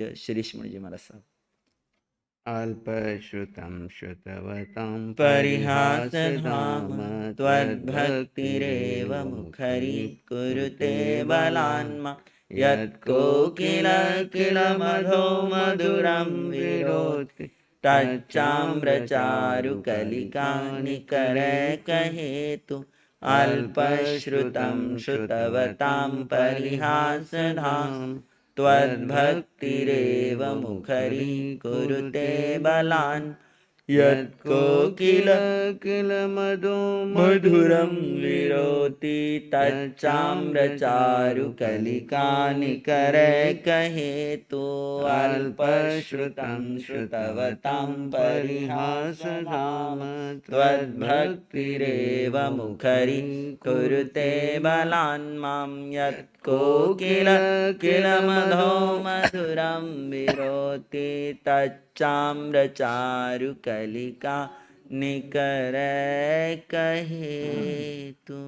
शिरीष मुनि जी महाराज साहब। अल्पश्रुतं श्रुतवतां परिहासधाम त्वद्भक्तिरेव मुखरी कुरुते बलान्मा यत्कोकिल मधो मधुरं विरोधि तच्चाम्रचारुकलिका निकरे कहेतु अल्पश्रुतं श्रुतवतां परिहासधाम त्वद्भक्तिरेव मुखरी कुरुते बलान् यत्कोकिल मधो मधुरं विरोति तच्चाम्रचारुकलिका निकरे कहेतु अल्पश्रुतं श्रुतवतां परिहासधाम त्वद्भक्तिरेव मुखरी कुरुते बलान् मां यत्कोकिल मधो मधुरं विरोति तच्चाम्रचारुकलिका निकरे कहेतु।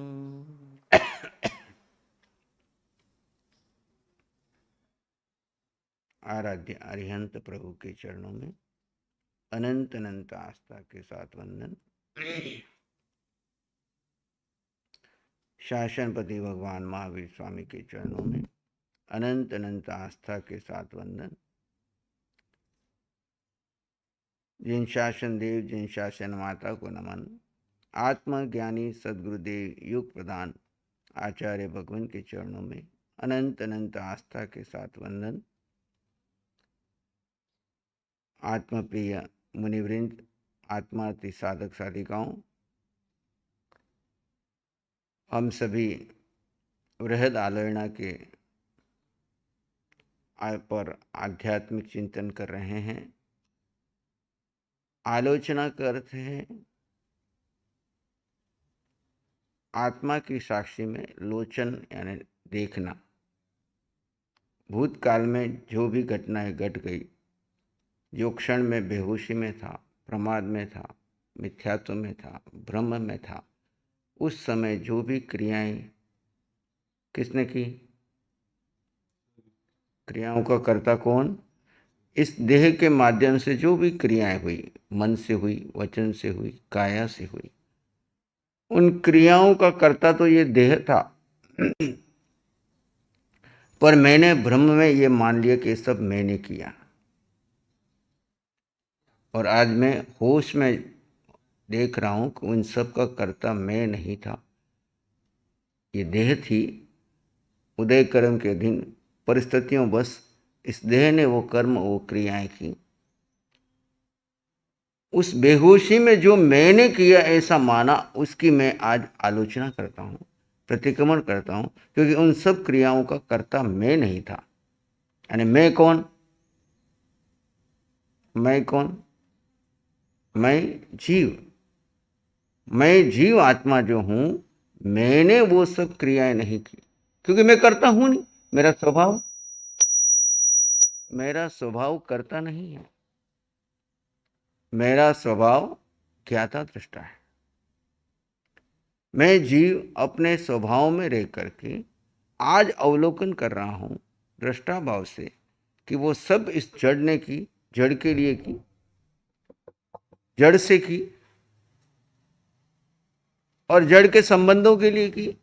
आराध्य अरिहंत प्रभु के चरणों में अनंत अनंत आस्था के साथ वंदन। शासनपति भगवान महावीर स्वामी के चरणों में अनंत अनंत आस्था के साथ वंदन। जिन शासन देव जिन शासन माता को नमन। आत्मज्ञानी सद्गुरुदेव युग प्रदान आचार्य भगवान के चरणों में अनंत अनंत आस्था के साथ वंदन। आत्मप्रिय मुनिवृंद, आत्मार्थी साधक साधिकाओं, हम सभी वृहद आलोचना के पर आध्यात्मिक चिंतन कर रहे हैं। आलोचना का अर्थ है आत्मा की साक्षी में लोचन यानी देखना। भूतकाल में जो भी घटनाएं घट गई, जो क्षण में बेहोशी में था, प्रमाद में था, मिथ्यात्व में था, भ्रम में था, उस समय जो भी क्रियाएं किसने की? क्रियाओं का कर्ता कौन? इस देह के माध्यम से जो भी क्रियाएं हुई, मन से हुई, वचन से हुई, काया से हुई, उन क्रियाओं का कर्ता तो ये देह था। पर मैंने भ्रम में ये मान लिया कि सब मैंने किया, और आज मैं होश में देख रहा हूं कि उन सब का कर्ता मैं नहीं था, ये देह थी। उदय कर्म के अधीन परिस्थितियों बस इस देह ने वो कर्म वो क्रियाएं की। उस बेहोशी में जो मैंने किया ऐसा माना, उसकी मैं आज आलोचना करता हूं, प्रतिक्रमण करता हूं, क्योंकि उन सब क्रियाओं का कर्ता मैं नहीं था। यानी मैं कौन? मैं कौन? मैं जीव। मैं जीव आत्मा जो हूं, मैंने वो सब क्रियाएं नहीं की, क्योंकि मैं करता हूं नहीं। मेरा स्वभाव करता नहीं है। मेरा स्वभाव ज्ञाता दृष्टा है। मैं जीव अपने स्वभाव में रह करके आज अवलोकन कर रहा हूं दृष्टा भाव से कि वो सब इस जड़ ने की, जड़ के लिए की, जड़ से की और जड़ के संबंधों के लिए की,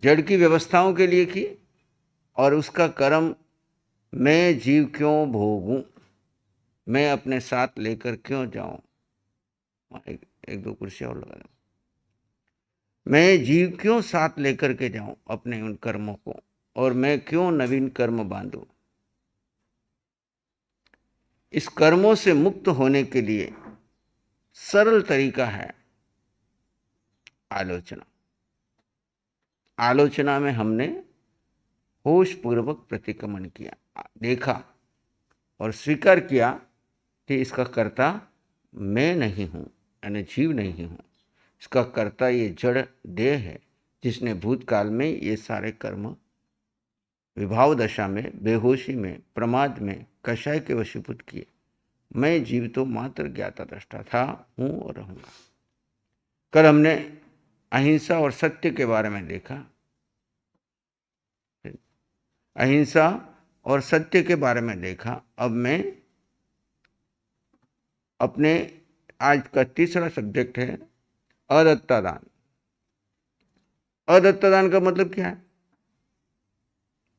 जड़ की व्यवस्थाओं के लिए की, और उसका कर्म मैं जीव क्यों भोगूं, मैं अपने साथ लेकर क्यों जाऊं। एक दो कुर्सियां और लगा दो। मैं जीव क्यों साथ लेकर के जाऊं अपने उन कर्मों को, और मैं क्यों नवीन कर्म बांधूं। इस कर्मों से मुक्त होने के लिए सरल तरीका है आलोचना। आलोचना में हमने होश पूर्वक प्रतिक्रमण किया, देखा और स्वीकार किया कि इसका कर्ता मैं नहीं हूं, यानी जीव नहीं हूं। इसका कर्ता ये जड़ देह है, जिसने भूतकाल में ये सारे कर्म विभाव दशा में, बेहोशी में, प्रमाद में, कषाय के वशीभूत किए। मैं जीव तो मात्र ज्ञाता दृष्टा था, हूं और रहूंगा। कल हमने अहिंसा और सत्य के बारे में देखा। अहिंसा और सत्य के बारे में देखा। अब मैं अपने आज का तीसरा सब्जेक्ट है अदत्तादान। अदत्तादान का मतलब क्या है?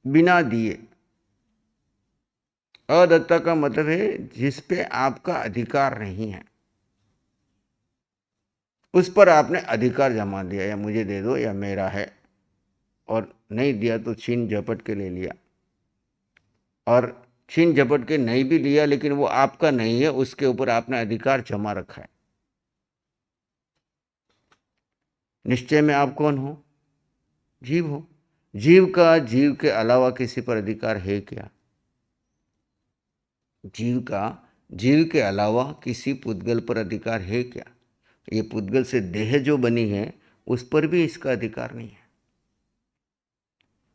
बिना दिए। अदत्ता का मतलब है जिस पे आपका अधिकार नहीं है, उस पर आपने अधिकार जमा दिया, या मुझे दे दो या मेरा है, और नहीं दिया तो छीन झपट के ले लिया। और छीन झपट के नहीं भी लिया लेकिन वो आपका नहीं है, उसके ऊपर आपने अधिकार जमा रखा है। निश्चय में आप कौन हो? जीव हो। जीव का जीव के अलावा किसी पर अधिकार है क्या? जीव का जीव के अलावा किसी पुद्गल पर अधिकार है क्या? ये पुद्गल से देह जो बनी है उस पर भी इसका अधिकार नहीं है।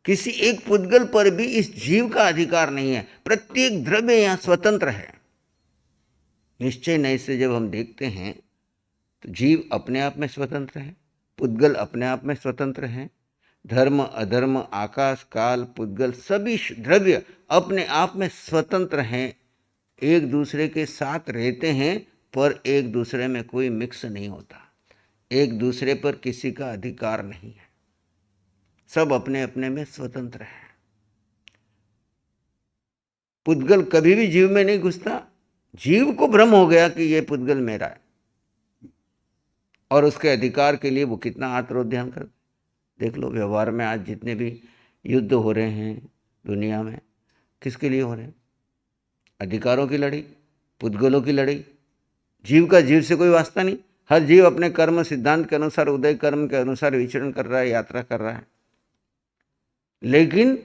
किसी एक पुद्गल पर भी इस जीव का अधिकार नहीं है। प्रत्येक द्रव्य यहां स्वतंत्र है। निश्चय नय से जब हम देखते हैं तो जीव अपने आप में स्वतंत्र है, पुद्गल अपने आप में स्वतंत्र है। धर्म अधर्म आकाश काल पुद्गल सभी द्रव्य अपने आप में स्वतंत्र हैं, एक दूसरे के साथ रहते हैं, पर एक दूसरे में कोई मिक्स नहीं होता, एक दूसरे पर किसी का अधिकार नहीं है, सब अपने अपने में स्वतंत्र है। पुद्गल कभी भी जीव में नहीं घुसता। जीव को भ्रम हो गया कि ये पुद्गल मेरा है, और उसके अधिकार के लिए वो कितना आत्मोद्यान करता। देख लो व्यवहार में आज जितने भी युद्ध हो रहे हैं दुनिया में, किसके लिए हो रहे हैं? अधिकारों की लड़ाई, पुद्गलों की लड़ाई। जीव का जीव से कोई वास्ता नहीं। हर जीव अपने कर्म सिद्धांत के अनुसार, उदय कर्म के अनुसार विचरण कर रहा है, यात्रा कर रहा है। लेकिन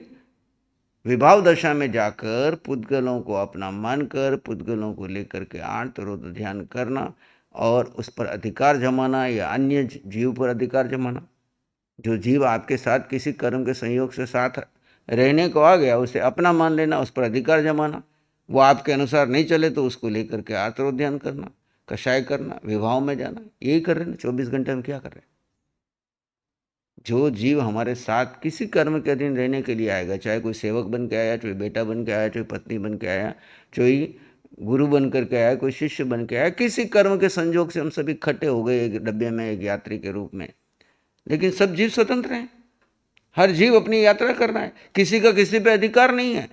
विभाव दशा में जाकर पुद्गलों को अपना मानकर, पुद्गलों को लेकर के आत्मरोध ध्यान करना और उस पर अधिकार जमाना, या अन्य जीव पर अधिकार जमाना। जो जीव आपके साथ किसी कर्म के संयोग से साथ रहने को आ गया, उसे अपना मान लेना, उस पर अधिकार जमाना। वो आपके अनुसार नहीं चले तो उसको लेकर के आत्मरोध ध्यान करना, कषाय करना, विभाव में जाना। यही कर रहे हैं 24 घंटे में। क्या कर रहे हैं? जो जीव हमारे साथ किसी कर्म के अधीन रहने के लिए आएगा, चाहे कोई सेवक बन के आया, चाहे बेटा बन के आया, चाहे पत्नी बन के आया, चाहे गुरु बन करके आया, कोई शिष्य बन के आया, किसी कर्म के संयोग से हम सभी इकट्ठे हो गए एक डब्बे में, एक यात्री के रूप में। लेकिन सब जीव स्वतंत्र हैं। हर जीव अपनी यात्रा कर रहा है, किसी का किसी पे अधिकार नहीं है।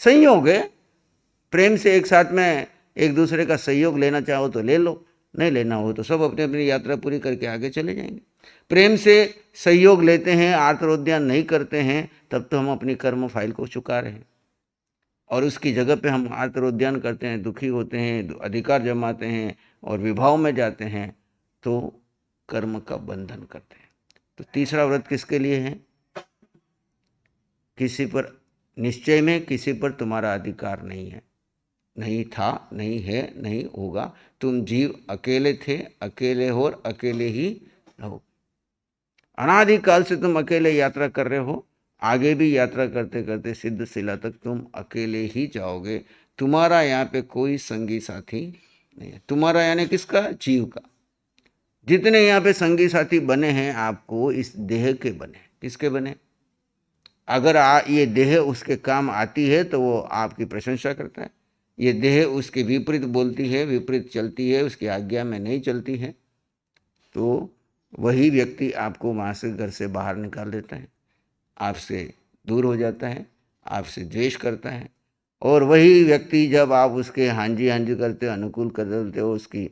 संयोग है, प्रेम से एक साथ में एक दूसरे का सहयोग लेना चाहो तो ले लो, नहीं लेना हो तो सब अपनी अपनी यात्रा पूरी करके आगे चले जाएंगे। प्रेम से सहयोग लेते हैं, आत्मोद्यान नहीं करते हैं, तब तो हम अपनी कर्म फाइल को चुका रहे हैं, और उसकी जगह पे हम आत्मोद्यान करते हैं, दुखी होते हैं, अधिकार जमाते हैं और विभाव में जाते हैं, तो कर्म का बंधन करते हैं। तो तीसरा व्रत किसके लिए है? किसी पर निश्चय में किसी पर तुम्हारा अधिकार नहीं है, नहीं था, नहीं है, नहीं होगा। तुम जीव अकेले थे, अकेले हो और अकेले ही रहो। अनादिकाल से तुम अकेले यात्रा कर रहे हो, आगे भी यात्रा करते करते सिद्ध शिला तक तुम अकेले ही जाओगे। तुम्हारा यहाँ पे कोई संगी साथी नहीं है। तुम्हारा यानी किसका? जीव का। जितने यहाँ पे संगी साथी बने हैं आपको, इस देह के बने। किसके बने? अगर ये देह उसके काम आती है तो वो आपकी प्रशंसा करता है, ये देह उसके विपरीत बोलती है, विपरीत चलती है, उसकी आज्ञा में नहीं चलती है, तो वही व्यक्ति आपको वहाँ से, घर से बाहर निकाल देता है, आपसे दूर हो जाता है, आपसे द्वेष करता है। और वही व्यक्ति जब आप उसके हाँ जी करते हो, अनुकूल कर देते हो, उसकी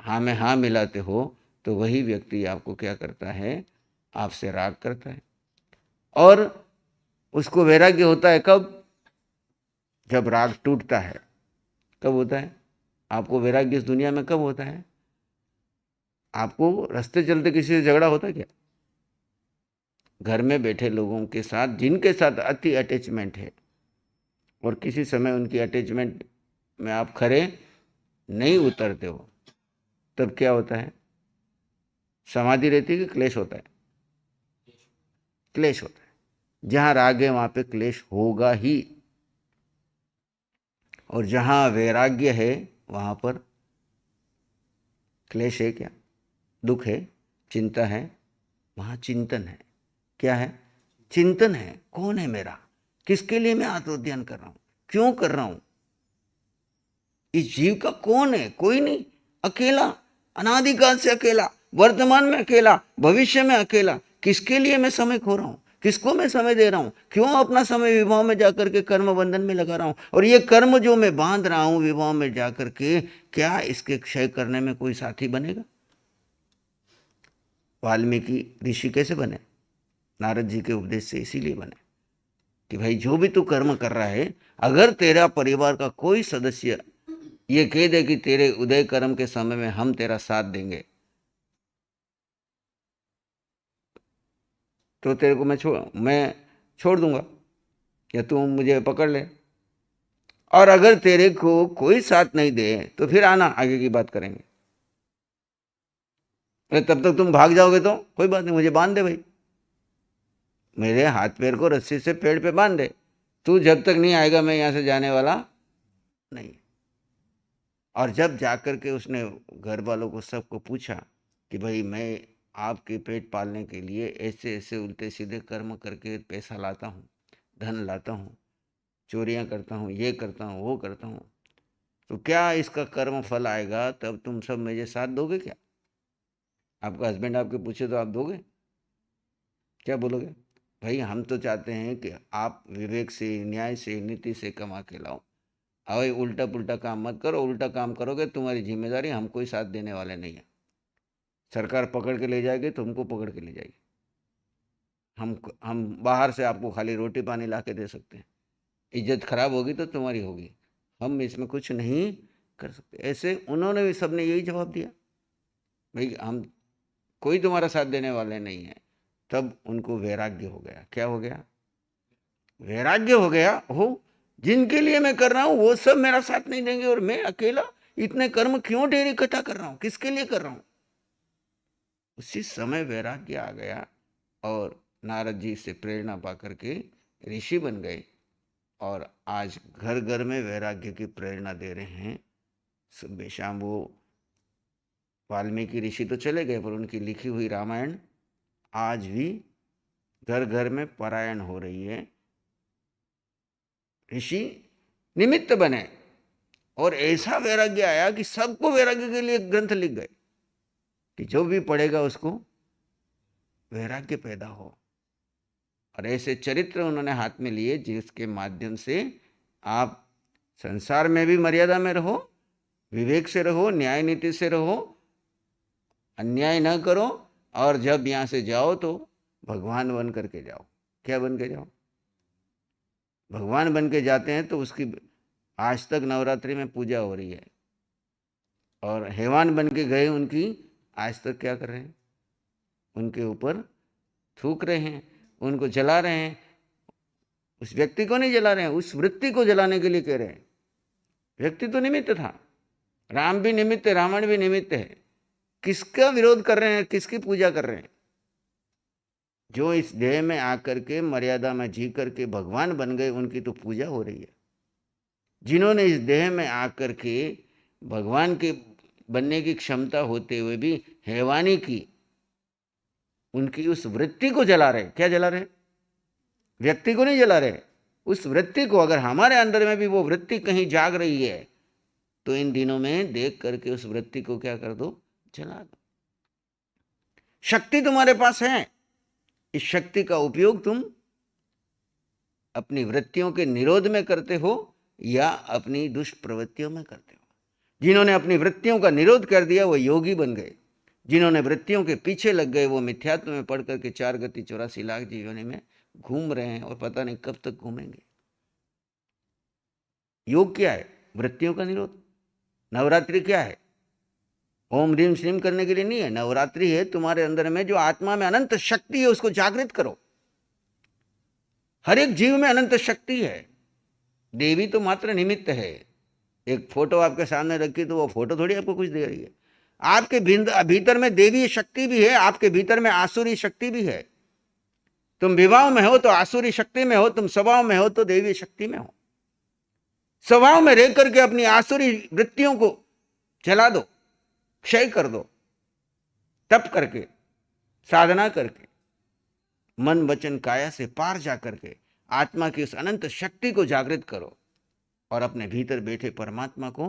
हाँ में हाँ मिलाते हो, तो वही व्यक्ति आपको क्या करता है? आपसे राग करता है। और उसको वैराग्य होता है कब? जब राग टूटता है। कब होता है आपको वैराग्य इस दुनिया में? कब होता है? आपको रास्ते चलते किसी से झगड़ा होता है क्या? घर में बैठे लोगों के साथ जिनके साथ अति अटैचमेंट है, और किसी समय उनकी अटैचमेंट में आप खरे नहीं उतरते हो, तब क्या होता है? समाधि रहती है कि क्लेश होता है? क्लेश होता है। जहाँ राग है वहाँ पे क्लेश होगा ही, और जहाँ वैराग्य है वहाँ पर क्लेश है क्या? दुख है, चिंता है, वहाँ चिंतन है। क्या है? चिंतन है। कौन है मेरा? किसके लिए मैं आत्मोद्यान कर रहा हूं, क्यों कर रहा हूं? इस जीव का कौन है? कोई नहीं, अकेला, अनादिकाल से अकेला, वर्तमान में अकेला, भविष्य में अकेला। किसके लिए मैं समय खो रहा हूं? किसको मैं समय दे रहा हूं? क्यों अपना समय विवाह में जाकर के कर्म बंधन में लगा रहा हूं? और ये कर्म जो मैं बांध रहा हूं विवाह में जाकर के, क्या इसके क्षय करने में कोई साथी बनेगा? वाल्मीकि ऋषि कैसे बने? नारद जी के उपदेश से इसीलिए बने कि भाई जो भी तू कर्म कर रहा है, अगर तेरा परिवार का कोई सदस्य ये कह दे कि तेरे उदय कर्म के समय में हम तेरा साथ देंगे, तो तेरे को मैं छोड़ दूंगा या तू मुझे पकड़ ले। और अगर तेरे को कोई साथ नहीं दे तो फिर आना, आगे की बात करेंगे। अरे तब तक तुम भाग जाओगे तो कोई बात नहीं, मुझे बांध दे भाई, मेरे हाथ पैर को रस्सी से पेड़ पे बांध दे, तू जब तक नहीं आएगा मैं यहां से जाने वाला नहीं। और जब जाकर के उसने घर वालों को सबको पूछा कि भाई मैं आपके पेट पालने के लिए ऐसे ऐसे उल्टे सीधे कर्म करके पैसा लाता हूँ, धन लाता हूँ, चोरियाँ करता हूँ, ये करता हूँ, वो करता हूँ, तो क्या इसका कर्म फल आएगा तब तुम सब मुझे साथ दोगे क्या? आपका हस्बैंड आपके पूछे तो आप दोगे? क्या बोलोगे? भाई हम तो चाहते हैं कि आप विवेक से, न्याय से, नीति से कमा के लाओ, अवै उल्टा पुल्टा काम मत करो। उल्टा काम करोगे तुम्हारी जिम्मेदारी, हम कोई साथ देने वाले नहीं है। सरकार पकड़ के ले जाएगी, तुमको पकड़ के ले जाएगी। हम बाहर से आपको खाली रोटी पानी ला के दे सकते हैं, इज्जत खराब होगी तो तुम्हारी होगी, हम इसमें कुछ नहीं कर सकते। ऐसे उन्होंने भी, सबने यही जवाब दिया, भाई हम कोई तुम्हारा साथ देने वाले नहीं है। तब उनको वैराग्य हो गया। क्या हो गया? वैराग्य हो गया। हो, जिनके लिए मैं कर रहा हूं वो सब मेरा साथ नहीं देंगे और मैं अकेला इतने कर्म क्यों ढेर इकट्ठा कर रहा हूं, किसके लिए कर रहा हूं? उसी समय वैराग्य आ गया और नारद जी से प्रेरणा पा करके ऋषि बन गए और आज घर घर में वैराग्य की प्रेरणा दे रहे हैं। बेशाम वो वाल्मीकि ऋषि तो चले गए, पर उनकी लिखी हुई रामायण आज भी घर घर में पारायण हो रही है। ऋषि निमित्त बने और ऐसा वैराग्य आया कि सबको वैराग्य के लिए ग्रंथ लिख गए कि जो भी पढ़ेगा उसको वैराग्य पैदा हो। और ऐसे चरित्र उन्होंने हाथ में लिए जिसके माध्यम से आप संसार में भी मर्यादा में रहो, विवेक से रहो, न्याय नीति से रहो, अन्याय न करो, और जब यहाँ से जाओ तो भगवान बन करके जाओ। क्या बन के जाओ? भगवान बन के जाते हैं तो उसकी आज तक नवरात्रि में पूजा हो रही है, और हैवान बन के गए उनकी आज तक क्या कर रहे हैं? उनके ऊपर थूक रहे हैं, उनको जला रहे हैं। उस व्यक्ति को नहीं जला रहे हैं, उस वृत्ति को जलाने के लिए कह रहे हैं। व्यक्ति तो निमित्त था, राम भी निमित्त है, रावण भी निमित्त है। किसका विरोध कर रहे हैं, किसकी पूजा कर रहे हैं? जो इस देह में आकर के मर्यादा में जी करके भगवान बन गए उनकी तो पूजा हो रही है। जिन्होंने इस देह में आकर के भगवान के बनने की क्षमता होते हुए भी हैवानी की, उनकी उस वृत्ति को जला रहे। क्या जला रहे? व्यक्ति को नहीं जला रहे, उस वृत्ति को। अगर हमारे अंदर में भी वो वृत्ति कहीं जाग रही है तो इन दिनों में देख करके उस वृत्ति को क्या कर दो? जला दो। शक्ति तुम्हारे पास है, इस शक्ति का उपयोग तुम अपनी वृत्तियों के निरोध में करते हो या अपनी दुष्प्रवृत्तियों में करते हो। जिन्होंने अपनी वृत्तियों का निरोध कर दिया वो योगी बन गए, जिन्होंने वृत्तियों के पीछे लग गए वो मिथ्यात्व में पढ़ करके 4 गति 84 लाख जीवनी में घूम रहे हैं और पता नहीं कब तक घूमेंगे। योग क्या है? वृत्तियों का निरोध। नवरात्रि क्या है? ओम ह्रीम श्रीम करने के लिए नहीं है। नवरात्रि है तुम्हारे अंदर में जो आत्मा में अनंत शक्ति है उसको जागृत करो। हर एक जीव में अनंत शक्ति है, देवी तो मात्र निमित्त है। एक फोटो आपके सामने रखी तो वो फोटो थोड़ी आपको कुछ दे रही है। आपके भीतर में देवी शक्ति भी है, आपके भीतर में आसुरी शक्ति भी है। तुम विवाह में हो तो आसुरी शक्ति में हो, तुम स्वभाव में हो तो देवी शक्ति में हो। स्वभाव में रह करके अपनी आसुरी वृत्तियों को जला दो, क्षय कर दो, तप करके, साधना करके, मन वचन काया से पार जा करके आत्मा की उस अनंत शक्ति को जागृत करो और अपने भीतर बैठे परमात्मा को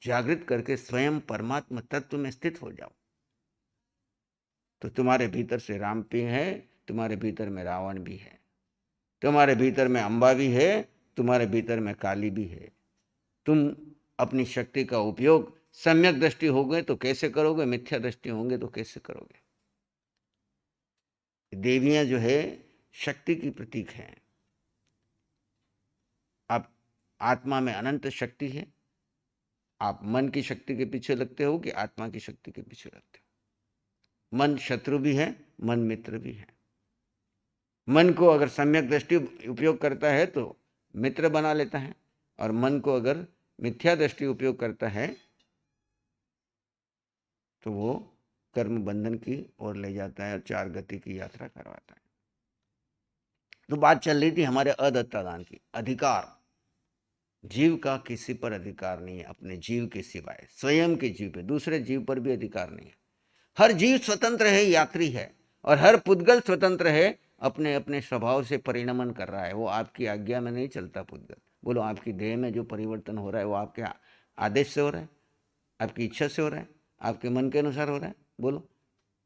जागृत करके स्वयं परमात्मा तत्व में स्थित हो जाओ। तो तुम्हारे भीतर से राम भी है, तुम्हारे भीतर में रावण भी है, तुम्हारे भीतर में अंबा भी है, तुम्हारे भीतर में काली भी है। तुम अपनी शक्ति का उपयोग सम्यक दृष्टि होगे तो कैसे करोगे, मिथ्या दृष्टि होंगे तो कैसे करोगे। देवियां जो है शक्ति की प्रतीक है। आप आत्मा में अनंत शक्ति है। आप मन की शक्ति के पीछे लगते हो कि आत्मा की शक्ति के पीछे लगते हो। मन शत्रु भी है, मन मित्र भी है। मन को अगर सम्यक दृष्टि उपयोग करता है तो मित्र बना लेता है, और मन को अगर मिथ्या दृष्टि उपयोग करता है तो वो कर्म बंधन की ओर ले जाता है और चार गति की यात्रा करवाता है। तो बात चल रही थी हमारे अदत्ता दान की। अधिकार, जीव का किसी पर अधिकार नहीं है अपने जीव के सिवाय, स्वयं के जीव पे, दूसरे जीव पर भी अधिकार नहीं है। हर जीव स्वतंत्र है, यात्री है, और हर पुद्गल स्वतंत्र है, अपने अपने स्वभाव से परिणमन कर रहा है। वो आपकी आज्ञा में नहीं चलता पुद्गल। बोलो, आपकी देह में जो परिवर्तन हो रहा है वो आपके आदेश से हो रहा है, आपकी इच्छा से हो रहा है, आपके मन के अनुसार हो रहा है। बोलो,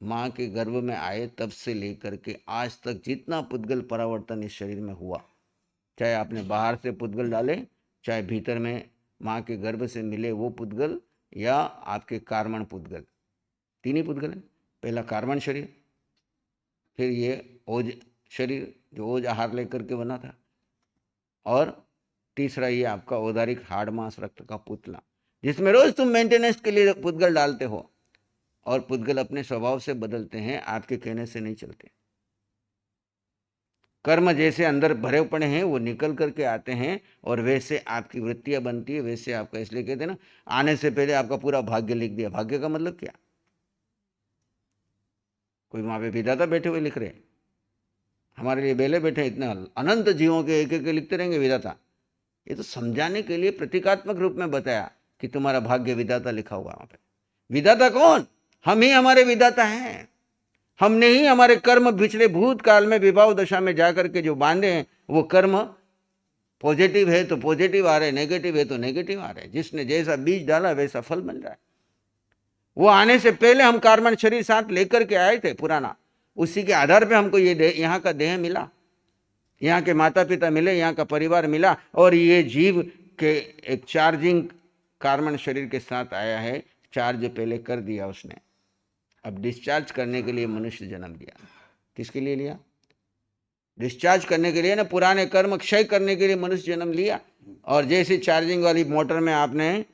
माँ के गर्भ में आए तब से लेकर के आज तक जितना पुद्गल परावर्तन इस शरीर में हुआ, चाहे आपने बाहर से पुद्गल डाले, चाहे भीतर में माँ के गर्भ से मिले वो पुद्गल, या आपके कार्मण पुद्गल, तीन ही पुद्गल है। पहला कार्मण शरीर, फिर ये ओज शरीर जो ओज आहार लेकर के बना था, और तीसरा ये आपका औदारिक हाड़ मांस रक्त का पुतला, जिसमें रोज तुम मेंटेनेंस के लिए पुद्गल डालते हो। और पुद्गल अपने स्वभाव से बदलते हैं, आपके कहने से नहीं चलते। कर्म जैसे अंदर भरे पड़े हैं वो निकल करके आते हैं, और वैसे आपकी वृत्तियां बनती है, वैसे आपका, इसलिए कहते हैं ना, आने से पहले आपका पूरा भाग्य लिख दिया। भाग्य का मतलब क्या? कोई वहां पे विधाता बैठे हुए लिख रहे, हमारे लिए बेले बैठे, इतना अनंत जीवों के एक एक लिखते रहेंगे विधाता। ये तो समझाने के लिए प्रतीकात्मक रूप में बताया कि तुम्हारा भाग्य विधाता लिखा हुआ वहां पे। विधाता कौन? हम ही हमारे विधाता हैं। हमने ही हमारे कर्म पिछले भूतकाल में विभाव दशा में जाकर के जो बांधे हैं, वो कर्म पॉजिटिव है तो पॉजिटिव आ रहे, नेगेटिव है तो नेगेटिव आ रहे। जिसने जैसा बीज डाला वैसा फल मिल रहा है। वो आने से पहले हम कार्बन शरीर साथ लेकर के आए थे पुराना, उसी के आधार पे हमको ये यहाँ का देह मिला, यहाँ के माता पिता मिले, यहाँ का परिवार मिला, और ये जीव के एक चार्जिंग कार्बन शरीर के साथ आया है। चार्ज पहले कर दिया उसने, अब डिस्चार्ज करने के लिए मनुष्य जन्म लिया। किसके लिए लिया? डिस्चार्ज करने के लिए ना, पुराने कर्म क्षय करने के लिए मनुष्य जन्म लिया। और जैसे चार्जिंग वाली मोटर में आपने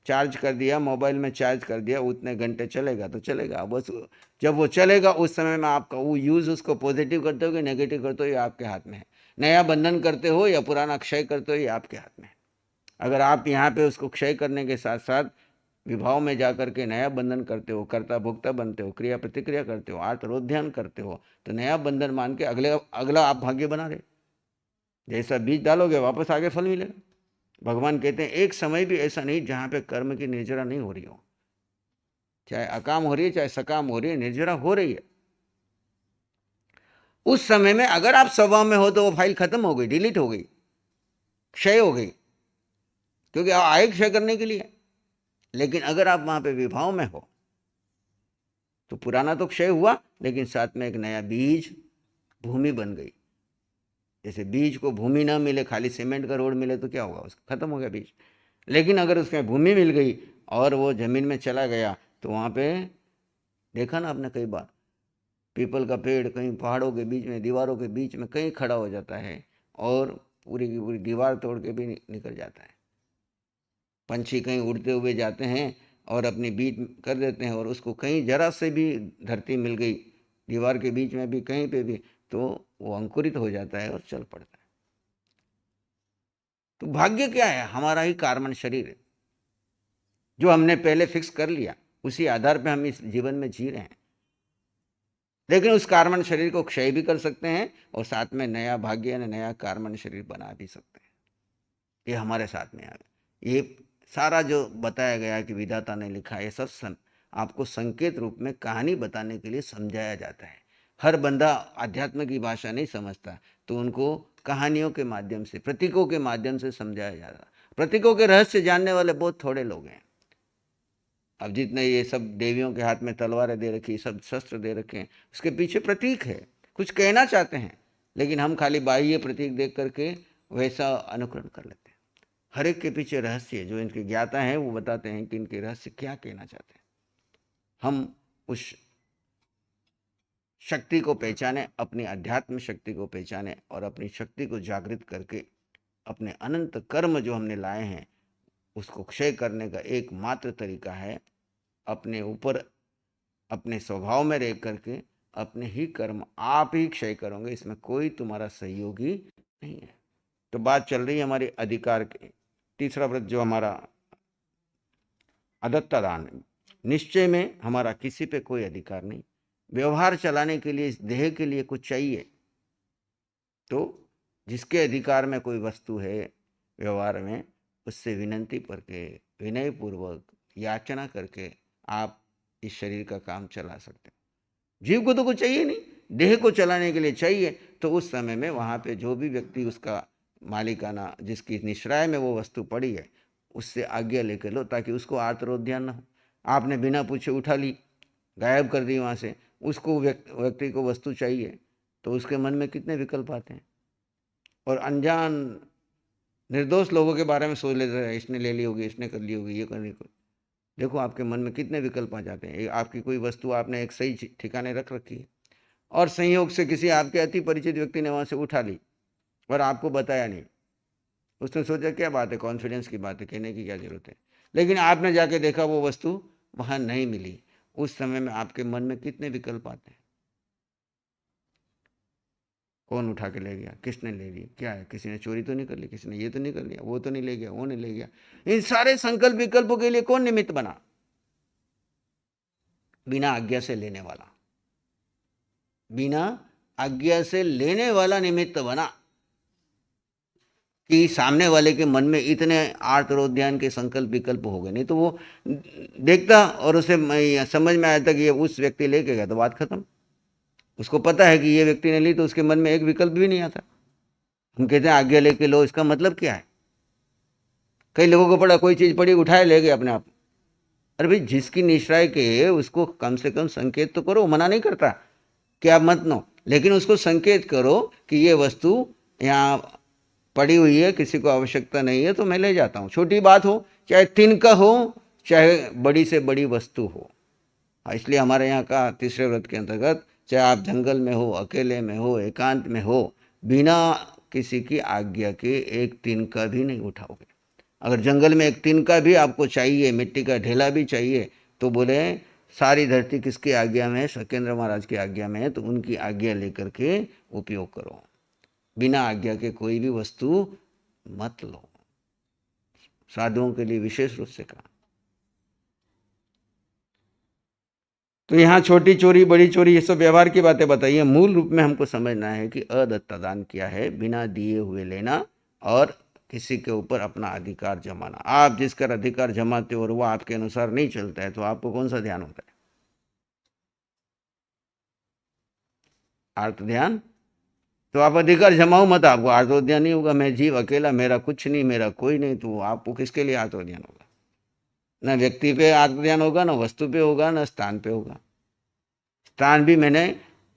चार्ज कर दिया, मोबाइल में चार्ज कर दिया, उतने घंटे चलेगा तो चलेगा। बस जब वो चलेगा उस समय में आपका वो यूज़, उसको पॉजिटिव करते हो कि नेगेटिव करते हो, ये आपके हाथ में है। नया बंधन करते हो या पुराना क्षय करते हो, ये आपके हाथ में है। अगर आप यहाँ पे उसको क्षय करने के साथ साथ विभाव में जाकर के नया बंधन करते हो, कर्ता भोक्ता बनते हो, क्रिया प्रतिक्रिया करते हो, आत्मरोध्यान करते हो, तो नया बंधन मान के अगला आप भाग्य बना रहे। जैसा बीज डालोगे वापस आगे फल मिलेगा। भगवान कहते हैं एक समय भी ऐसा नहीं जहाँ पे कर्म की निर्जरा नहीं हो रही हो, चाहे अकाम हो रही है चाहे सकाम हो रही है, निर्जरा हो रही है। उस समय में अगर आप स्वभाव में हो तो वो फाइल खत्म हो गई, डिलीट हो गई, क्षय हो गई, क्योंकि आए क्षय करने के लिए। लेकिन अगर आप वहां पे विभाव में हो तो पुराना तो क्षय हुआ, लेकिन साथ में एक नया बीज भूमि बन गई। जैसे बीज को भूमि ना मिले, खाली सीमेंट का रोड मिले तो क्या होगा, उसका खत्म हो गया बीज। लेकिन अगर उसमें भूमि मिल गई और वो जमीन में चला गया, तो वहाँ पे देखा ना आपने कई बार, पीपल का पेड़ कहीं पहाड़ों के बीच में, दीवारों के बीच में कहीं खड़ा हो जाता है और पूरी की पूरी दीवार तोड़ के भी निकल जाता है। पंछी कहीं उड़ते हुए जाते हैं और अपनी बीट कर देते हैं, और उसको कहीं जरा से भी धरती मिल गई दीवार के बीच में भी, कहीं पे भी, तो वो अंकुरित हो जाता है और चल पड़ता है। तो भाग्य क्या है? हमारा ही कार्बन शरीर जो हमने पहले फिक्स कर लिया, उसी आधार पे हम इस जीवन में जी रहे हैं। लेकिन उस कार्बन शरीर को क्षय भी कर सकते हैं और साथ में नया भाग्य यानी नया कार्बन शरीर बना भी सकते हैं। ये हमारे साथ में आ गया। ये सारा जो बताया गया कि विधाता ने लिखा है, ये सब आपको संकेत रूप में कहानी बताने के लिए समझाया जाता है। हर बंदा आध्यात्म की भाषा नहीं समझता, तो उनको कहानियों के माध्यम से, प्रतीकों के माध्यम से समझाया जा रहा। प्रतीकों के रहस्य जानने वाले बहुत थोड़े लोग हैं। अब जितने ये सब देवियों के हाथ में तलवारें दे रखी, सब शस्त्र दे रखे हैं, उसके पीछे प्रतीक है, कुछ कहना चाहते हैं, लेकिन हम खाली बाह्य प्रतीक देख करके वैसा अनुकरण कर लेते हैं। हर एक के पीछे रहस्य, जो इनके ज्ञाता हैं वो बताते हैं कि इनके रहस्य क्या कहना चाहते हैं। हम उस शक्ति को पहचाने, अपनी अध्यात्म शक्ति को पहचाने और अपनी शक्ति को जागृत करके अपने अनंत कर्म जो हमने लाए हैं उसको क्षय करने का एकमात्र तरीका है अपने ऊपर, अपने स्वभाव में रह करके अपने ही कर्म आप ही क्षय करोगे, इसमें कोई तुम्हारा सहयोगी नहीं है। तो बात चल रही है हमारी अधिकार की। तीसरा व्रत जो हमारा अदत्ता दान, निश्चय में हमारा किसी पे कोई अधिकार नहीं। व्यवहार चलाने के लिए इस देह के लिए कुछ चाहिए, तो जिसके अधिकार में कोई वस्तु है व्यवहार में, उससे विनंती करके, विनय पूर्वक याचना करके आप इस शरीर का काम चला सकते हो। जीव को तो कुछ चाहिए नहीं, देह को चलाने के लिए चाहिए। तो उस समय में वहाँ पे जो भी व्यक्ति उसका मालिकाना, जिसकी निश्राय में वो वस्तु पड़ी है, उससे आज्ञा लेकर लो, ताकि उसको आत्मोद्यान न हो। आपने बिना पूछे उठा ली, गायब कर दी वहाँ से, उसको व्यक्ति को वस्तु चाहिए, तो उसके मन में कितने विकल्प आते हैं। और अनजान निर्दोष लोगों के बारे में सोच लेते हैं, इसने ले ली होगी, इसने कर ली होगी, ये करनी को। देखो आपके मन में कितने विकल्प आ जाते हैं। आपकी कोई वस्तु आपने एक सही ठिकाने रख रखी है और संयोग से किसी आपके अति परिचित व्यक्ति ने वहाँ से उठा ली और आपको बताया नहीं। उसने सोचा क्या बात है, कॉन्फिडेंस की बात है, कहने की क्या जरूरत है। लेकिन आपने जाके देखा वो वस्तु वहाँ नहीं मिली। उस समय में आपके मन में कितने विकल्प आते हैं। कौन उठा के ले गया, किसने ले ली, क्या है, किसी ने चोरी तो नहीं कर ली, किसी ने ये तो नहीं कर लिया, वो तो नहीं ले गया, वो नहीं ले गया। इन सारे संकल्प विकल्पों के लिए कौन निमित्त बना? बिना आज्ञा से लेने वाला, बिना आज्ञा से लेने वाला निमित्त बना कि सामने वाले के मन में इतने आर्तरोद्यान के संकल्प विकल्प हो गए। नहीं तो वो देखता और उसे समझ में आया था कि ये उस व्यक्ति लेके गया, तो बात खत्म। उसको पता है कि ये व्यक्ति ने ली, तो उसके मन में एक विकल्प भी नहीं आता। हम कहते हैं आज्ञा लेके लो, इसका मतलब क्या है? कई लोगों को पड़ा, कोई चीज़ पड़ी, उठाए ले गए अपने आप। अरे भाई, जिसकी निश्राय के उसको कम से कम संकेत तो करो। मना नहीं करता कि आप मत लो, लेकिन उसको संकेत करो कि ये वस्तु यहाँ पड़ी हुई है, किसी को आवश्यकता नहीं है, तो मैं ले जाता हूँ। छोटी बात हो, चाहे तिनका हो, चाहे बड़ी से बड़ी वस्तु हो। इसलिए हमारे यहाँ का तीसरे व्रत के अंतर्गत, चाहे आप जंगल में हो, अकेले में हो, एकांत में हो, बिना किसी की आज्ञा के एक तिनका भी नहीं उठाओगे। अगर जंगल में एक तिनका भी आपको चाहिए, मिट्टी का ढेला भी चाहिए, तो बोले सारी धरती किसकी आज्ञा में है? सत्येंद्र महाराज की आज्ञा में है, तो उनकी आज्ञा लेकर के उपयोग करो। बिना आज्ञा के कोई भी वस्तु मत लो। साधुओं के लिए विशेष रूप से कहा। तो यहाँ छोटी चोरी, बड़ी चोरी, ये सब व्यवहार की बातें बताइए। मूल रूप में हमको समझना है कि अदत्ता दान क्या है? बिना दिए हुए लेना और किसी के ऊपर अपना अधिकार जमाना। आप जिसका अधिकार जमाते हो और वो आपके अनुसार नहीं चलता है, तो आपको कौन सा ध्यान होता है? आर्त ध्यान। तो आप अधिकार जमाओ मत, आपको आर्तोद्यान नहीं होगा। मैं जीव अकेला, मेरा कुछ नहीं, मेरा कोई नहीं, तो आपको किसके लिए आर्तोद्यान होगा? ना व्यक्ति पे आत्मज्ञान होगा, ना वस्तु पे होगा, ना स्थान पे होगा। स्थान भी मैंने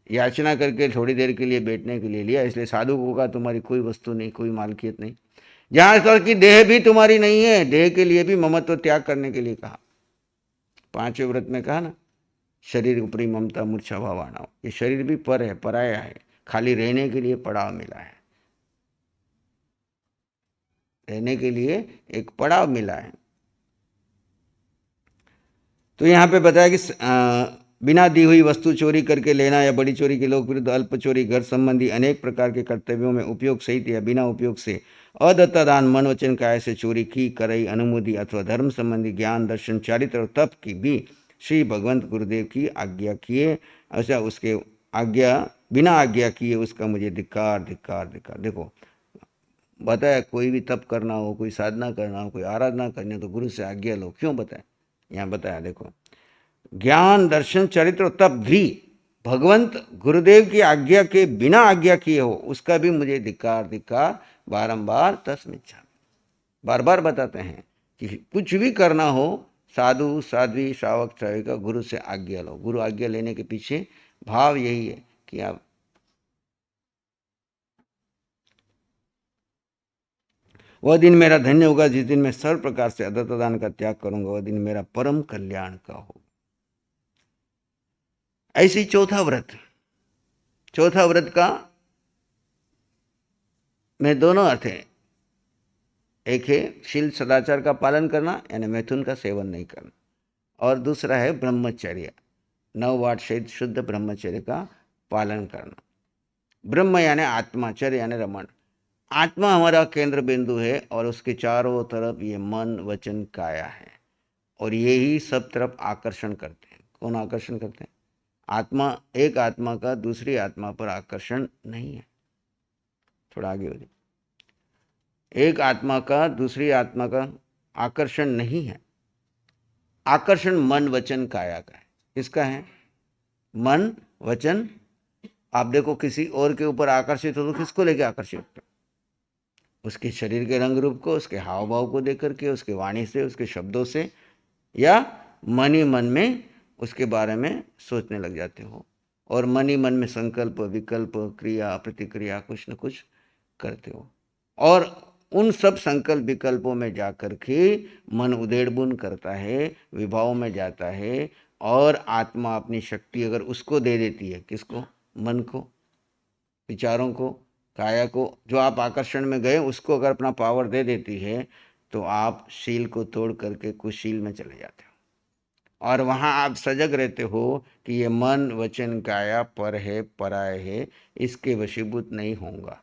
याचना करके थोड़ी देर के लिए बैठने के लिए लिया, इसलिए साधु को कहा तुम्हारी कोई वस्तु नहीं, कोई मालकियत नहीं। जहाँ तक कि देह भी तुम्हारी नहीं है, देह के लिए भी ममत्व त्याग करने के लिए कहा। पांचवें व्रत में कहा ना, शरीर ऊपरी ममता मूर्छा भावाना। ये शरीर भी पर है, पराया है, खाली रहने के लिए पड़ाव मिला है, रहने के लिए एक पड़ाव मिला है। तो यहाँ पे बताया कि बिना दी हुई वस्तु चोरी करके लेना या बड़ी चोरी के लोग विरुद्ध अल्प चोरी, घर संबंधी अनेक प्रकार के कर्तव्यों में उपयोग सहित या बिना उपयोग से अदत्ता दान, मन वचन काया से चोरी की, करई, अनुमोदी अथवा धर्म संबंधी ज्ञान, दर्शन, चारित्र और तप की भी श्री भगवंत गुरुदेव की आज्ञा किए, ऐसा उसके आज्ञा बिना आज्ञा किए उसका मुझे धिक्कार धिक्कार धिक्कार। देखो बताया, कोई भी तप करना हो, कोई साधना करना हो, कोई आराधना करनी हो, तो गुरु से आज्ञा लो। क्यों बताया? यहाँ बताया देखो, ज्ञान, दर्शन, चरित्र और तप भी भगवंत गुरुदेव की आज्ञा के बिना आज्ञा किए हो उसका भी मुझे धिक्कार धिक्कार, बारंबार तस्मिच्छामि। बार बार बताते हैं कि कुछ भी करना हो, साधु साध्वी श्रावक श्राविका गुरु से आज्ञा लो। गुरु आज्ञा लेने के पीछे भाव यही है कि आप वह दिन मेरा धन्य होगा जिस दिन मैं सर्व प्रकार से अदत्तदान का त्याग करूंगा, वह दिन मेरा परम कल्याण का हो। ऐसी चौथा व्रत का में दोनों अर्थ है। एक है शील सदाचार का पालन करना यानी मैथुन का सेवन नहीं करना, और दूसरा है ब्रह्मचर्य, 9 वाट सहित शुद्ध ब्रह्मचर्य का पालन करना। ब्रह्म यानी आत्मा, चर्य यानी रमण। आत्मा हमारा केंद्र बिंदु है और उसके चारों तरफ ये मन वचन काया है, और ये ही सब तरफ आकर्षण करते हैं। कौन आकर्षण करते हैं? आत्मा। एक आत्मा का दूसरी आत्मा पर आकर्षण नहीं है। थोड़ा आगे हो जाए। एक आत्मा का दूसरी आत्मा का आकर्षण नहीं है। आकर्षण मन वचन काया का है। किसका है? मन वचन। आप देखो किसी और के ऊपर आकर्षित हो तो किसको लेके आकर्षित हो? उसके शरीर के रंग रूप को, उसके हाव भाव को देख करके, उसके वाणी से, उसके शब्दों से, या मन ही मन में उसके बारे में सोचने लग जाते हो, और मन ही मन में संकल्प विकल्प क्रिया प्रतिक्रिया कुछ न कुछ करते हो, और उन सब संकल्प विकल्पों में जाकर के मन उधेड़बुन करता है, विभाव में जाता है, और आत्मा अपनी शक्ति अगर उसको दे देती है, किसको? मन को, विचारों को, काया को, जो आप आकर्षण में गए उसको अगर अपना पावर दे देती है, तो आप शील को तोड़ करके कुशील में चले जाते हो, और वहाँ आप सजग रहते हो कि ये मन वचन काया पर है, पराय है, इसके वशीभूत नहीं होऊंगा।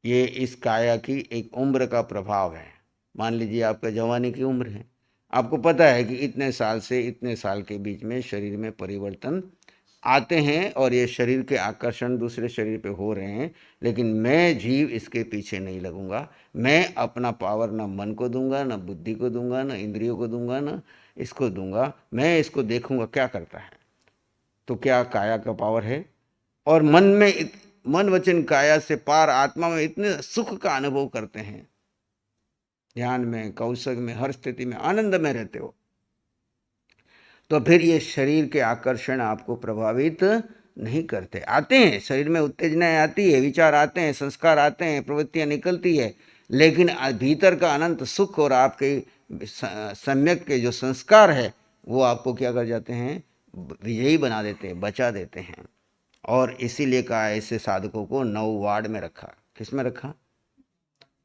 ये इस काया की एक उम्र का प्रभाव है। मान लीजिए आपका जवानी की उम्र है, आपको पता है कि इतने साल से इतने साल के बीच में शरीर में परिवर्तन आते हैं, और ये शरीर के आकर्षण दूसरे शरीर पे हो रहे हैं, लेकिन मैं जीव इसके पीछे नहीं लगूंगा। मैं अपना पावर ना मन को दूंगा, ना बुद्धि को दूंगा, ना इंद्रियों को दूंगा, ना इसको दूंगा। मैं इसको देखूंगा क्या करता है। तो क्या काया का पावर है? और मन वचन काया से पार आत्मा में इतने सुख का अनुभव करते हैं, ध्यान में, कौशल में, हर स्थिति में आनंद में रहते हो। तो फिर ये शरीर के आकर्षण आपको प्रभावित नहीं करते। आते हैं, शरीर में उत्तेजनाएं आती है, विचार आते हैं, संस्कार आते हैं, प्रवृत्तियां निकलती है, लेकिन भीतर का अनंत सुख और आपके सम्यक के जो संस्कार है वो आपको क्या कर जाते हैं? विजयी बना देते हैं, बचा देते हैं। और इसीलिए कहा ऐसे साधकों को 9 वार्ड में रखा। किस में रखा?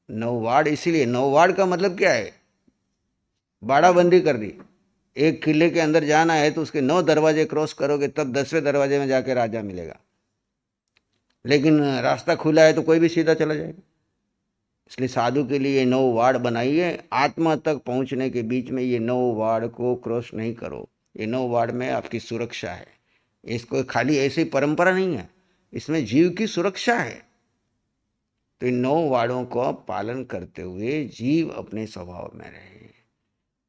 9 वार्ड। इसीलिए 9 वार्ड का मतलब क्या है? बाड़ाबंदी कर दी। एक किले के अंदर जाना है तो उसके 9 दरवाजे क्रॉस करोगे तब 10वें दरवाजे में जाके राजा मिलेगा, लेकिन रास्ता खुला है तो कोई भी सीधा चला जाएगा। इसलिए साधु के लिए 9 वार्ड बनाइए। आत्मा तक पहुंचने के बीच में ये 9 वार्ड को क्रॉस नहीं करो। ये 9 वार्ड में आपकी सुरक्षा है। इसको खाली ऐसी परंपरा नहीं है, इसमें जीव की सुरक्षा है। तो इन 9 वार्डों का पालन करते हुए जीव अपने स्वभाव में रहे।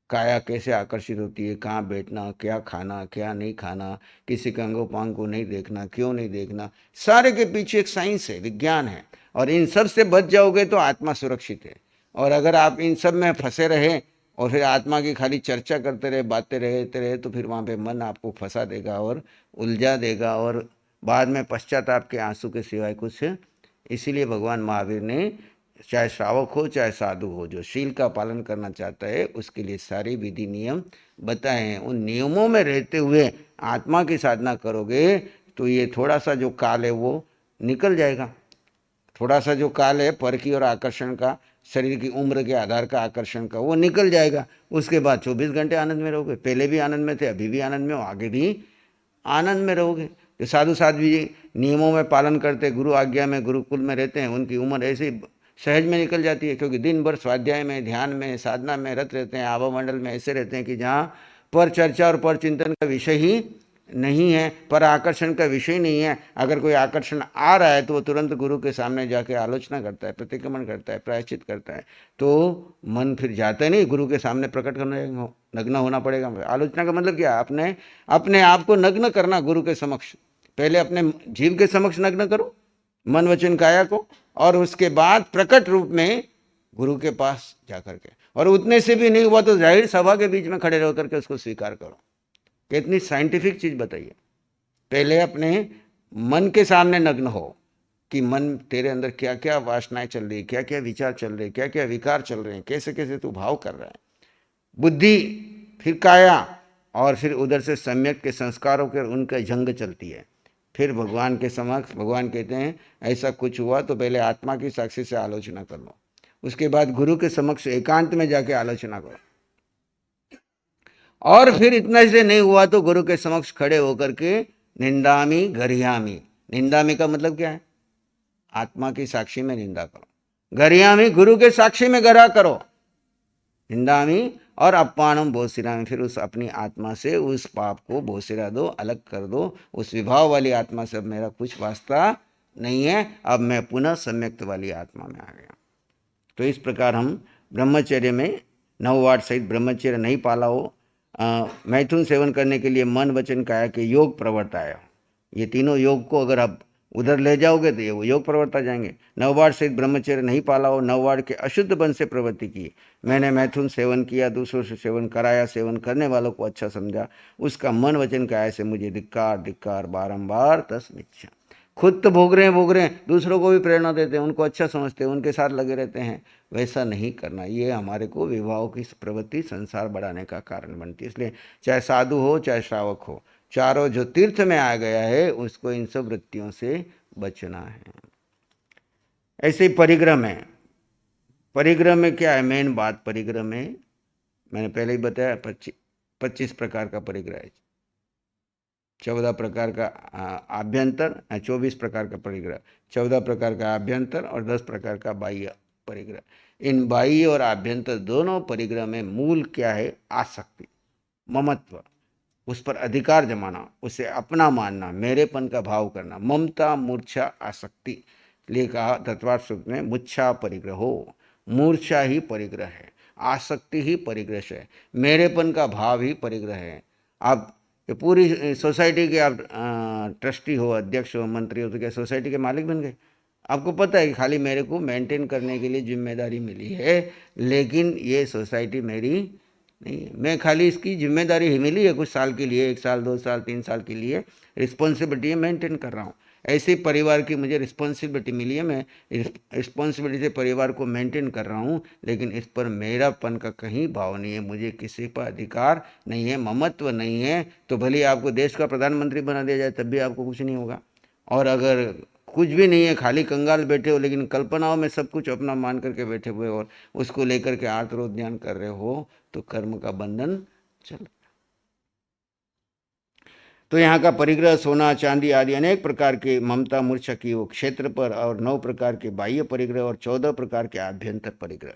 काया कैसे आकर्षित होती है, कहाँ बैठना, क्या खाना, क्या नहीं खाना, किसी के अंगोपांग को नहीं देखना, क्यों नहीं देखना, सारे के पीछे एक साइंस है, विज्ञान है। और इन सब से बच जाओगे तो आत्मा सुरक्षित है। और अगर आप इन सब में फंसे रहे और फिर आत्मा की खाली चर्चा करते रहे, बातें रहते रहे, तो फिर वहाँ पे मन आपको फंसा देगा और उलझा देगा, और बाद में पश्चाताप के आंसू के सिवाय कुछ। इसीलिए भगवान महावीर ने चाहे श्रावक हो चाहे साधु हो, जो शील का पालन करना चाहता है उसके लिए सारी विधि नियम बताए हैं। उन नियमों में रहते हुए आत्मा की साधना करोगे तो ये थोड़ा सा जो काल है वो निकल जाएगा। थोड़ा सा जो काल है पर की और आकर्षण का, शरीर की उम्र के आधार का आकर्षण का, वो निकल जाएगा। उसके बाद 24 घंटे आनंद में रहोगे। पहले भी आनंद में थे, अभी भी आनंद में हो, आगे भी आनंद में रहोगे। जो साधु साध्वी नियमों में पालन करते, गुरु आज्ञा में, गुरुकुल में रहते हैं, उनकी उम्र ऐसे सहज में निकल जाती है, क्योंकि दिन भर स्वाध्याय में, ध्यान में, साधना में रत रहते हैं। आभा मंडल में ऐसे रहते हैं कि जहाँ पर चर्चा और पर चिंतन का विषय ही नहीं है, पर आकर्षण का विषय नहीं है। अगर कोई आकर्षण आ रहा है तो वो तुरंत गुरु के सामने जाके आलोचना करता है, प्रतिक्रमण करता है, प्रायश्चित करता है। तो मन फिर जाता नहीं, गुरु के सामने प्रकट करना, नग्न होना पड़ेगा। आलोचना का मतलब क्या? अपने आप को नग्न करना गुरु के समक्ष। पहले अपने जीव के समक्ष नग्न करो मन वचन काया को, और उसके बाद प्रकट रूप में गुरु के पास जाकर के, और उतने से भी नहीं हुआ तो जाहिर सभा के बीच में खड़े रह करके उसको स्वीकार करो। कितनी साइंटिफिक चीज बताइए। पहले अपने मन के सामने नग्न हो कि मन तेरे अंदर क्या क्या वासनाएं चल रही, क्या क्या विचार चल रहे, क्या क्या विकार चल रहे हैं, कैसे कैसे तू भाव कर रहा है। बुद्धि, फिर काया, और फिर उधर से सम्यक के संस्कारों के उनका जंग चलती है। फिर भगवान के समक्ष भगवान कहते हैं ऐसा कुछ हुआ तो पहले आत्मा की साक्षी से आलोचना कर लो, उसके बाद गुरु के समक्ष एकांत में जाके आलोचना करो, और फिर इतना से नहीं हुआ तो गुरु के समक्ष खड़े होकर के निंदामी गरियामी। निंदामी का मतलब क्या है? आत्मा की साक्षी में निंदा करो। गरियामी, गुरु के साक्षी में गरा करो। निंदामी और अपमानम भोसिरामी, फिर उस अपनी आत्मा से उस पाप को भोसिरा दो, अलग कर दो। उस विभाव वाली आत्मा से अब मेरा कुछ वास्ता नहीं है, अब मैं पुनः सम्यक्त वाली आत्मा में आ गया। तो इस प्रकार हम ब्रह्मचर्य में 9 वाट सहित ब्रह्मचर्य नहीं पाला हो, मैथुन सेवन करने के लिए मन वचन काया के योग प्रवर्ताया। ये तीनों योग को अगर आप उधर ले जाओगे तो ये वो योग प्रवर्ता जाएंगे। 9 वाट सहित ब्रह्मचर्य नहीं पाला हो, 9 वाट के अशुद्ध बन से प्रवृत्ति की, मैंने मैथुन सेवन किया, दूसरों से सेवन कराया, सेवन करने वालों को अच्छा समझा, उसका मन वचन काया से मुझे धिक्कार धिक्कार बारंबार तस मिथ्या। खुद तो भोग रहे हैं, दूसरों को भी प्रेरणा देते हैं, उनको अच्छा समझते हैं, उनके साथ लगे रहते हैं। वैसा नहीं करना, ये हमारे को विवाहों की प्रवृत्ति संसार बढ़ाने का कारण बनती है। इसलिए चाहे साधु हो चाहे श्रावक हो, चारों जो तीर्थ में आ गया है उसको इन सब वृत्तियों से बचना है। ऐसे ही परिग्रह में, परिग्रह में क्या है मेन बात? परिग्रह में मैंने पहले ही बताया 25 प्रकार का परिग्रह है, 14 प्रकार का आभ्यंतर, 24 प्रकार का परिग्रह, 14 प्रकार का आभ्यंतर और 10 प्रकार का बाह्य परिग्रह। इन बाह्य और आभ्यंतर दोनों परिग्रह में मूल क्या है? आसक्ति, ममत्व, उस पर अधिकार जमाना, उसे अपना मानना, मेरेपन का भाव करना, ममता मूर्छा आसक्ति। लिए कहा तत्वार्थ सूत्र में मुच्छा परिग्रह हो, मूर्छा ही परिग्रह है, आसक्ति ही परिग्रह है, मेरेपन का भाव ही परिग्रह है। आप ये पूरी सोसाइटी के आप ट्रस्टी हो, अध्यक्ष हो, मंत्री हो, तो क्या सोसाइटी के मालिक बन गए? आपको पता है कि खाली मेरे को मेंटेन करने के लिए जिम्मेदारी मिली है, लेकिन ये सोसाइटी मेरी नहीं है, मैं खाली इसकी जिम्मेदारी ही मिली है कुछ साल के लिए, 1 साल 2 साल 3 साल के लिए रिस्पॉन्सिबिलिटी मेंटेन कर रहा हूँ। ऐसे परिवार की मुझे रिस्पॉन्सिबिलिटी मिली है, मैं रिस्पॉन्सिबिलिटी से परिवार को मेंटेन कर रहा हूँ, लेकिन इस पर मेरापन का कहीं भाव नहीं है, मुझे किसी पर अधिकार नहीं है, ममत्व नहीं है। तो भले आपको देश का प्रधानमंत्री बना दिया जाए तब भी आपको कुछ नहीं होगा, और अगर कुछ भी नहीं है, खाली कंगाल बैठे हो, लेकिन कल्पनाओं में सब कुछ अपना मान करके बैठे हुए और उसको लेकर के आर्तरोध ध्यान कर रहे हो, तो कर्म का बंधन चल। तो यहाँ का परिग्रह सोना चांदी आदि अनेक प्रकार के ममता मूर्छा की वो क्षेत्र पर, और 9 प्रकार के बाह्य परिग्रह और 14 प्रकार के आभ्यंतर परिग्रह,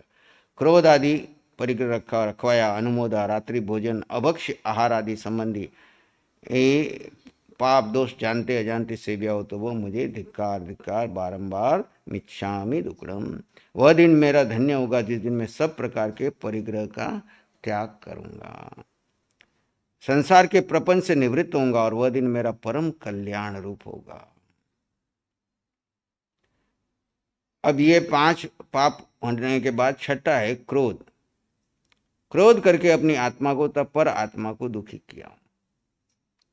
क्रोध आदि परिग्रह रखवाया, अनुमोदा, रात्रि भोजन, अभक्ष्य आहार आदि संबंधी ये पाप दोष जानते अजानते सेव्या हो तो वो मुझे धिक्कार धिक्कार बारंबार मिच्छामि दुक्कडम। वह दिन मेरा धन्य होगा जिस दिन मैं सब प्रकार के परिग्रह का त्याग करूंगा, संसार के प्रपंच से निवृत्त होऊंगा, और वह दिन मेरा परम कल्याण रूप होगा। अब ये 5 पाप होने के बाद छठा है क्रोध। क्रोध करके अपनी आत्मा को तब पर आत्मा को दुखी किया।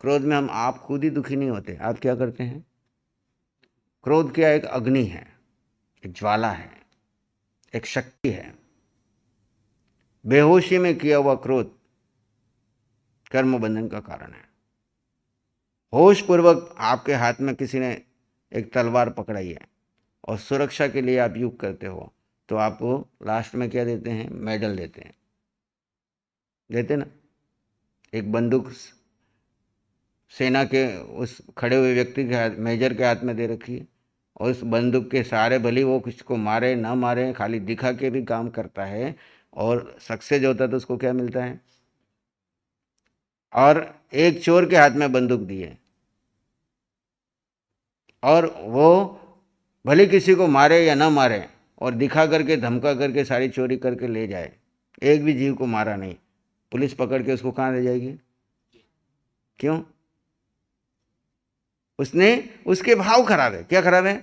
क्रोध में हम आप खुद ही दुखी नहीं होते, आप क्या करते हैं? क्रोध क्या? एक अग्नि है, एक ज्वाला है, एक शक्ति है। बेहोशी में किया हुआ क्रोध कर्म बंधन का कारण है। होश पूर्वक आपके हाथ में किसी ने एक तलवार पकड़ाई है और सुरक्षा के लिए आप युद्ध करते हो, तो आपको लास्ट में क्या देते हैं? मेडल देते हैं, देते ना। एक बंदूक सेना के उस खड़े हुए व्यक्ति के हाथ, मेजर के हाथ में दे रखी है, और उस बंदूक के सहारे भले वो किसको मारे ना मारे, खाली दिखा के भी काम करता है, और सक्सेस होता है तो उसको क्या मिलता है? और एक चोर के हाथ में बंदूक दी है, और वो भले किसी को मारे या ना मारे, और दिखा करके धमका करके सारी चोरी करके ले जाए, एक भी जीव को मारा नहीं, पुलिस पकड़ के उसको कहाँ ले जाएगी? क्यों? उसके भाव खराब है। क्या खराब है?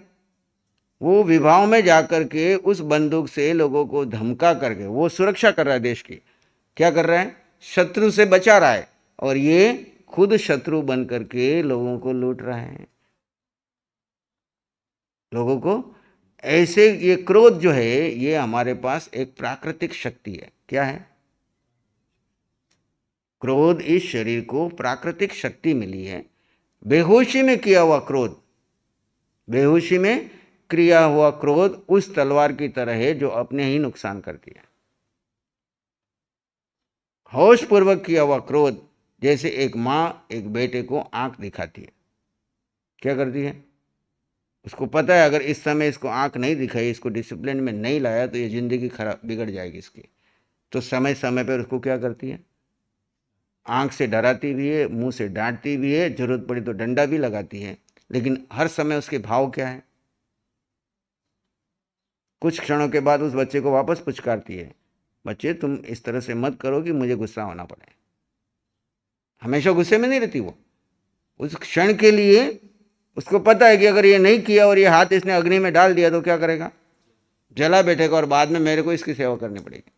वो विभाव में जाकर के उस बंदूक से लोगों को धमका करके वो सुरक्षा कर रहा है देश की। क्या कर रहा है? शत्रु से बचा रहा है, और ये खुद शत्रु बन करके लोगों को लूट रहा है। लोगों को ऐसे, ये क्रोध जो है ये हमारे पास एक प्राकृतिक शक्ति है। क्या है? क्रोध इस शरीर को प्राकृतिक शक्ति मिली है। बेहोशी में किया हुआ क्रोध, बेहोशी में क्रिया हुआ क्रोध उस तलवार की तरह है जो अपने ही नुकसान करती है। होश पूर्वक किया हुआ क्रोध जैसे एक मां एक बेटे को आंख दिखाती है। क्या करती है? उसको पता है अगर इस समय इसको आंख नहीं दिखाई, इसको डिसिप्लिन में नहीं लाया तो ये जिंदगी खराब बिगड़ जाएगी इसकी। तो समय समय पर उसको क्या करती है? आंख से डराती भी है, मुंह से डांटती भी है, जरूरत पड़ी तो डंडा भी लगाती है। लेकिन हर समय उसके भाव क्या है? कुछ क्षणों के बाद उस बच्चे को वापस पुचकारती है, बच्चे तुम इस तरह से मत करो कि मुझे गुस्सा होना पड़े। हमेशा गुस्से में नहीं रहती वो। उस क्षण के लिए उसको पता है कि अगर ये नहीं किया और ये हाथ इसने अग्नि में डाल दिया तो क्या करेगा? जला बैठेगा, और बाद में मेरे को इसकी सेवा करनी पड़ेगी।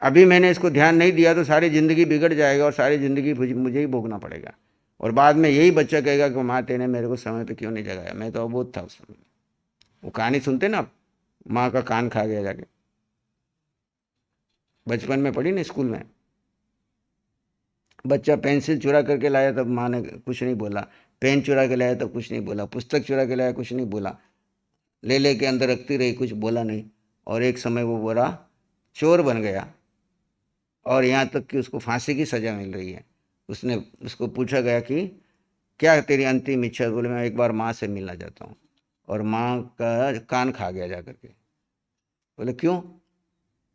अभी मैंने इसको ध्यान नहीं दिया तो सारी ज़िंदगी बिगड़ जाएगा और सारी ज़िंदगी मुझे ही भोगना पड़ेगा। और बाद में यही बच्चा कहेगा कि माँ तेने मेरे को समय पे क्यों नहीं जगाया, मैं तो अबोध था उस समय। वो कहानी सुनते ना आप, माँ का कान खा गया जाके, बचपन में पढ़ी ना स्कूल में। बच्चा पेंसिल चुरा करके लाया तब माँ ने कुछ नहीं बोला, पेन चुरा के लाया तब कुछ नहीं बोला, पुस्तक चुरा के लाया कुछ नहीं बोला, ले ले के अंदर रखती रही, कुछ बोला नहीं। और एक समय वो बुरा चोर बन गया, और यहाँ तक कि उसको फांसी की सज़ा मिल रही है। उसको पूछा गया कि क्या तेरी अंतिम इच्छा? बोले मैं एक बार माँ से मिलना चाहता हूँ। और माँ का कान खा गया जाकर के। बोले क्यों?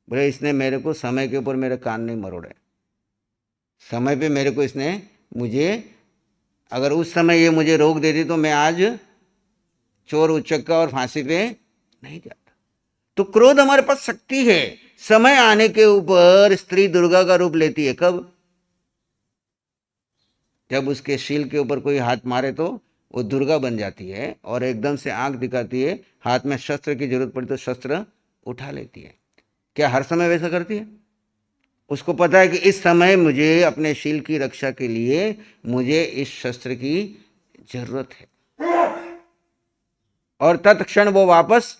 बोले इसने मेरे को समय के ऊपर मेरे कान नहीं मरोड़े, समय पे मेरे को इसने मुझे, अगर उस समय ये मुझे रोक देती तो मैं आज चोर उचक्का और फांसी पे नहीं जाता। तो क्रोध हमारे पास शक्ति है। समय आने के ऊपर स्त्री दुर्गा का रूप लेती है। कब? जब उसके शील के ऊपर कोई हाथ मारे तो वो दुर्गा बन जाती है, और एकदम से आंख दिखाती है, हाथ में शस्त्र की जरूरत पड़ी तो शस्त्र उठा लेती है। क्या हर समय वैसा करती है? उसको पता है कि इस समय मुझे अपने शील की रक्षा के लिए मुझे इस शस्त्र की जरूरत है, और तत्क्षण वो वापस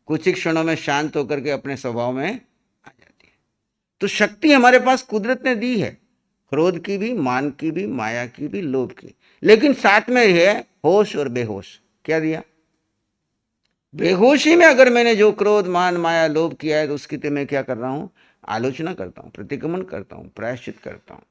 कुछ ही क्षणों में शांत होकर के अपने स्वभाव में आ जाती है। तो शक्ति हमारे पास कुदरत ने दी है, क्रोध की भी, मान की भी, माया की भी, लोभ की। लेकिन साथ में है होश और बेहोश। क्या दिया? बेहोशी में अगर मैंने जो क्रोध मान माया लोभ किया है तो उसकी तो मैं क्या कर रहा हूं? आलोचना करता हूं, प्रतिक्रमण करता हूं, प्रायश्चित करता हूं।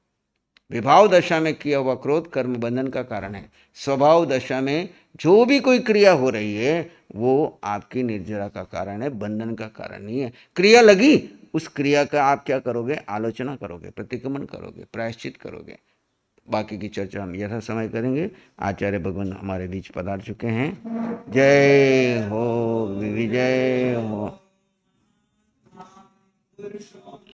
विभाव दशा में किया हुआ क्रोध कर्म बंधन का कारण है। स्वभाव दशा में जो भी कोई क्रिया हो रही है वो आपकी निर्जरा का कारण है, बंधन का कारण नहीं है। क्रिया लगी, उस क्रिया का आप क्या करोगे? आलोचना करोगे, प्रतिक्रमण करोगे, प्रायश्चित करोगे। बाकी की चर्चा हम यथा समय करेंगे। आचार्य भगवान हमारे बीच पधार चुके हैं। जय हो, विजय हो।